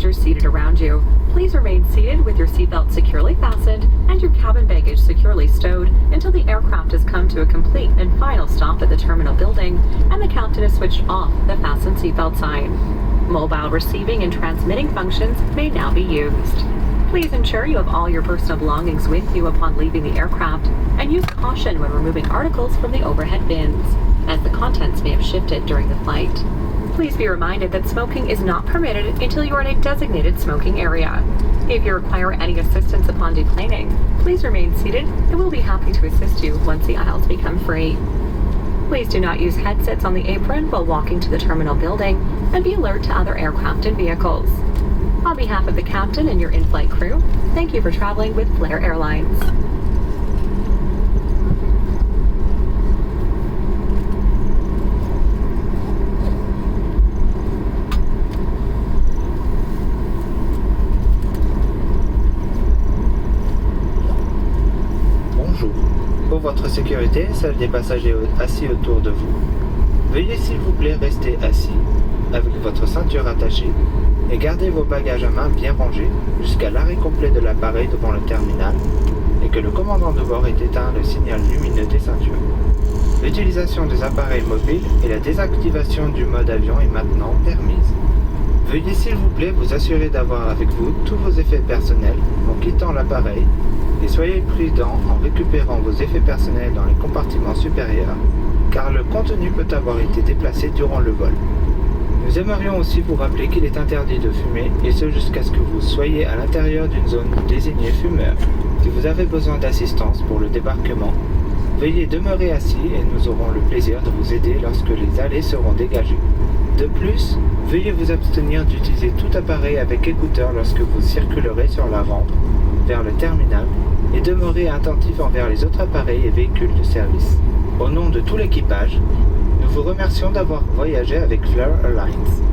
passengers seated around you. Please remain seated with your seatbelt securely fastened and your cabin baggage securely stowed until the aircraft has come to a complete and final stop at the terminal building and the captain has switched off the fasten seatbelt sign. Mobile receiving and transmitting functions may now be used. Please ensure you have all your personal belongings with you upon leaving the aircraft and use caution when removing articles from the overhead bins, as the contents may have shifted during the flight. Please be reminded that smoking is not permitted until you are in a designated smoking area. If you require any assistance upon deplaning, please remain seated and we'll be happy to assist you once the aisles become free. Please do not use headsets on the apron while walking to the terminal building and be alert to other aircraft and vehicles. On behalf of the captain and your in-flight crew, thank you for traveling with Flair Airlines. Pour votre sécurité et celle des passagers assis autour de vous, veuillez s'il vous plaît rester assis avec votre ceinture attachée et gardez vos bagages à main bien rangés jusqu'à l'arrêt complet de l'appareil devant le terminal et que le commandant de bord ait éteint le signal lumineux des ceintures. L'utilisation des appareils mobiles et la désactivation du mode avion est maintenant permise. Veuillez s'il vous plaît vous assurer d'avoir avec vous tous vos effets personnels en quittant l'appareil et soyez prudent en récupérant vos effets personnels dans les compartiments supérieurs, car le contenu peut avoir été déplacé durant le vol. Nous aimerions aussi vous rappeler qu'il est interdit de fumer, et ce jusqu'à ce que vous soyez à l'intérieur d'une zone désignée fumeur. Si vous avez besoin d'assistance pour le débarquement, veuillez demeurer assis et nous aurons le plaisir de vous aider lorsque les allées seront dégagées. De plus, veuillez vous abstenir d'utiliser tout appareil avec écouteurs lorsque vous circulerez sur la rampe vers le terminal et demeurez attentif envers les autres appareils et véhicules de service. Au nom de tout l'équipage, nous vous remercions d'avoir voyagé avec Flair Airlines.